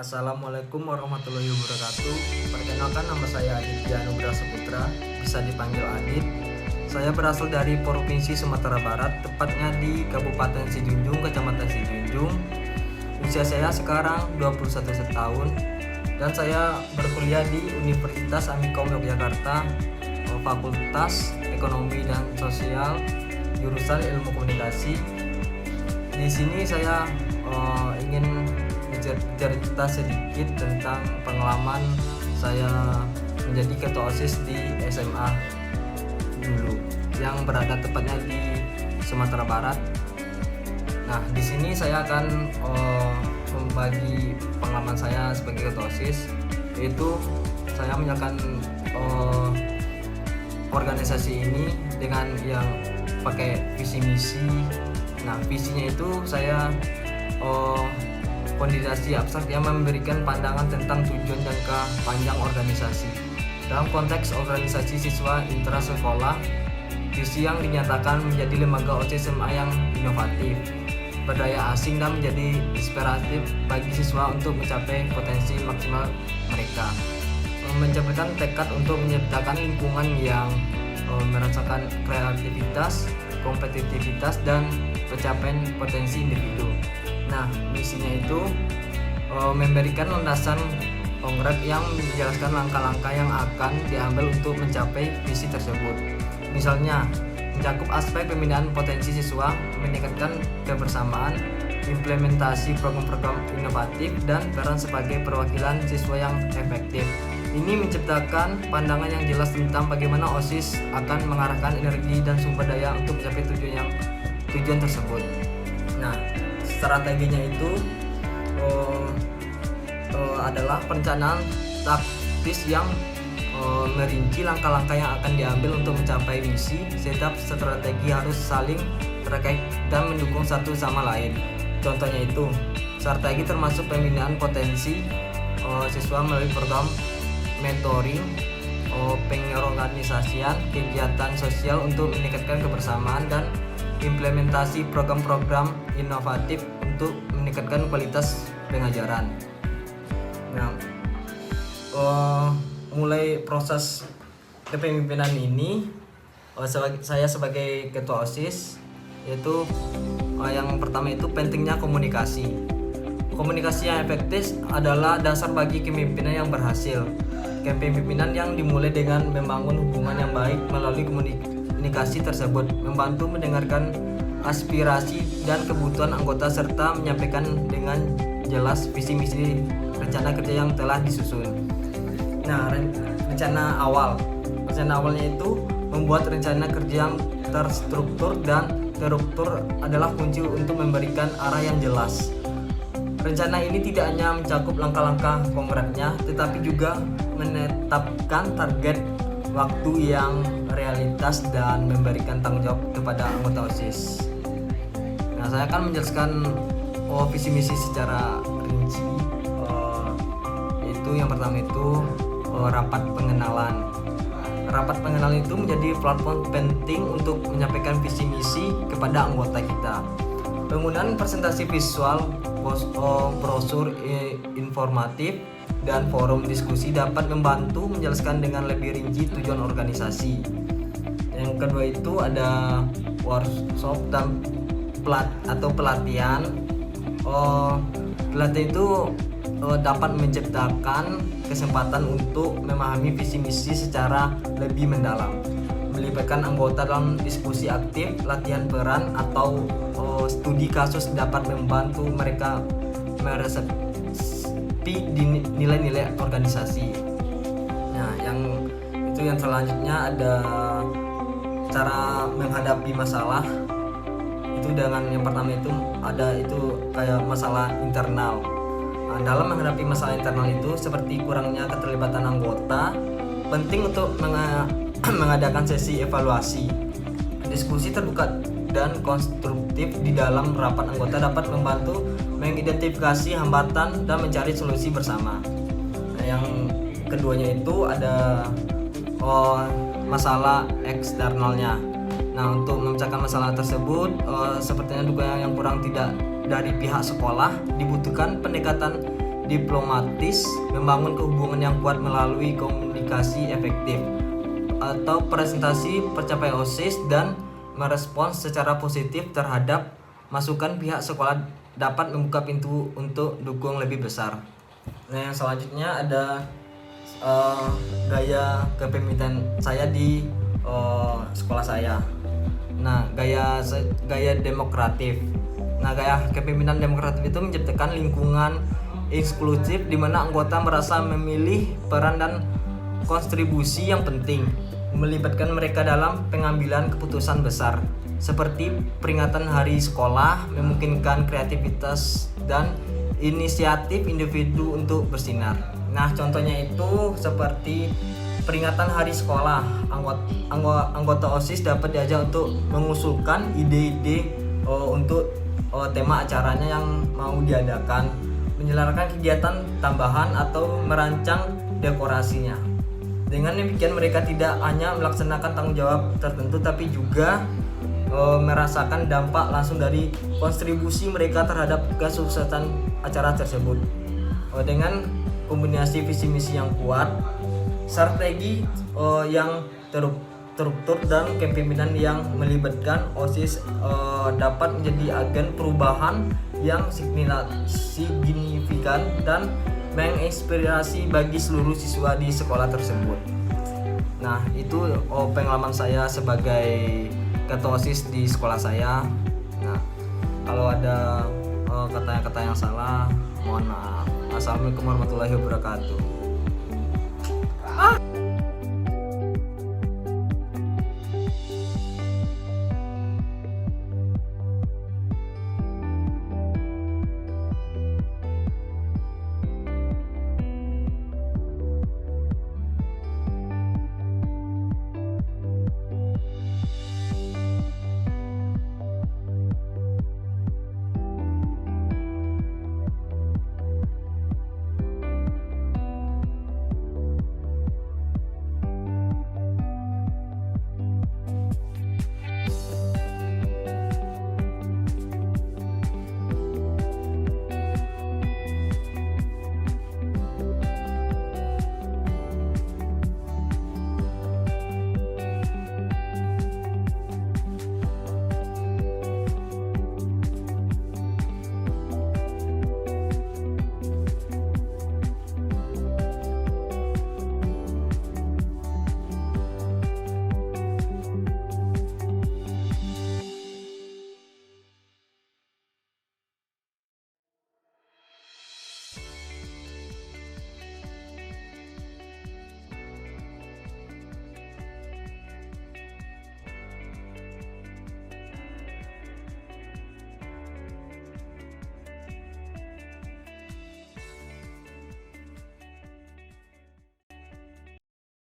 Assalamualaikum warahmatullahi wabarakatuh. Perkenalkan, nama saya Aditya Nugraha Saputra, bisa dipanggil Adit. Saya berasal dari Provinsi Sumatera Barat, tepatnya di Kabupaten Sijunjung, Kecamatan Sijunjung. Usia saya sekarang 21 tahun dan saya berkuliah di Universitas Amikom Yogyakarta, Fakultas Ekonomi dan Sosial, jurusan Ilmu Komunikasi. Di sini saya ingin cerita sedikit tentang pengalaman saya menjadi ketua OSIS di SMA dulu yang berada tepatnya di Sumatera Barat. Nah, di sini saya akan membagi pengalaman saya sebagai ketua OSIS, yaitu saya menjalankan organisasi ini dengan yang pakai visi misi. Nah, visinya itu saya kondisi abstrak yang memberikan pandangan tentang tujuan jangka panjang organisasi. Dalam konteks organisasi siswa intrasekolah, visi yang dinyatakan menjadi lembaga OSIS SMA yang inovatif, berdaya asing dan menjadi inspiratif bagi siswa untuk mencapai potensi maksimal mereka. Mencapai tekad untuk menciptakan lingkungan yang merasakan kreativitas, kompetitivitas, dan pencapaian potensi individu. Nah, misinya itu memberikan landasan konkret yang menjelaskan langkah-langkah yang akan diambil untuk mencapai visi tersebut. Misalnya, mencakup aspek pembinaan potensi siswa, meningkatkan kebersamaan, implementasi program-program inovatif, dan peran sebagai perwakilan siswa yang efektif. Ini menciptakan pandangan yang jelas tentang bagaimana OSIS akan mengarahkan energi dan sumber daya untuk mencapai tujuan tersebut. Nah, strateginya itu adalah perencanaan taktis yang merinci langkah-langkah yang akan diambil untuk mencapai misi. Setiap strategi harus saling terkait dan mendukung satu sama lain. Contohnya itu, strategi termasuk pembinaan potensi siswa melalui program mentoring, pengorganisasian kegiatan sosial untuk meningkatkan kebersamaan, dan implementasi program-program inovatif untuk meningkatkan kualitas pengajaran. Nah, mulai proses kepemimpinan ini, saya sebagai ketua OSIS, yaitu yang pertama itu pentingnya komunikasi. Komunikasi yang efektif adalah dasar bagi kepemimpinan yang berhasil. Kepemimpinan yang dimulai dengan membangun hubungan yang baik melalui komunikasi tersebut, membantu mendengarkan aspirasi dan kebutuhan anggota serta menyampaikan dengan jelas visi misi rencana kerja yang telah disusun. Nah, rencana awalnya itu membuat rencana kerja yang terstruktur dan terstruktur adalah kunci untuk memberikan arah yang jelas. Rencana ini tidak hanya mencakup langkah-langkah konkretnya, tetapi juga menetapkan target waktu yang realitas dan memberikan tanggung jawab kepada anggota OSIS. Nah, saya akan menjelaskan visi misi secara rinci. Itu yang pertama itu rapat pengenalan. Rapat pengenalan itu menjadi platform penting untuk menyampaikan visi misi kepada anggota kita. Penggunaan presentasi visual, brosur informatif, dan forum diskusi dapat membantu menjelaskan dengan lebih rinci tujuan organisasi. Yang kedua itu ada workshop dan pelatihan. Pelatihan itu dapat menciptakan kesempatan untuk memahami visi misi secara lebih mendalam, melibatkan anggota dalam diskusi aktif, latihan peran, atau studi kasus dapat membantu mereka meresapi nilai-nilai organisasi. Nah, yang selanjutnya ada cara menghadapi masalah. Itu dengan yang pertama itu ada itu kayak masalah internal. Nah, dalam menghadapi masalah internal itu seperti kurangnya keterlibatan anggota, penting untuk mengadakan sesi evaluasi. Diskusi terbuka dan konstruktif di dalam rapat anggota dapat membantu mengidentifikasi hambatan dan mencari solusi bersama. Nah, yang keduanya itu ada masalah eksternalnya. Nah, untuk memecahkan masalah tersebut, sepertinya dugaan yang kurang tidak dari pihak sekolah, dibutuhkan pendekatan diplomatis, membangun hubungan yang kuat melalui komunikasi efektif atau presentasi pencapaian OSIS, dan merespons secara positif terhadap masukan pihak sekolah dapat membuka pintu untuk dukung lebih besar. Nah, yang selanjutnya ada gaya kepemimpinan saya di sekolah saya. Nah, gaya demokratif. Nah, gaya kepemimpinan demokratif itu menciptakan lingkungan eksklusif di mana anggota merasa memilih peran dan kontribusi yang penting, melibatkan mereka dalam pengambilan keputusan besar seperti peringatan hari sekolah, memungkinkan kreativitas dan inisiatif individu untuk bersinar. Nah, contohnya itu seperti peringatan hari sekolah, anggota OSIS dapat diajak untuk mengusulkan ide-ide untuk tema acaranya yang mau diadakan, menyelenggarakan kegiatan tambahan atau merancang dekorasinya. Dengan demikian mereka tidak hanya melaksanakan tanggung jawab tertentu tapi juga merasakan dampak langsung dari kontribusi mereka terhadap kesuksesan acara tersebut. Dengan kombinasi visi misi yang kuat, strategi yang terstruktur dan kepemimpinan yang melibatkan OSIS dapat menjadi agen perubahan yang signifikan dan menginspirasi bagi seluruh siswa di sekolah tersebut. Nah, itu pengalaman saya sebagai ketua OSIS di sekolah saya. Nah, kalau ada kata-kata yang salah, mohon maaf. Assalamualaikum warahmatullahi wabarakatuh.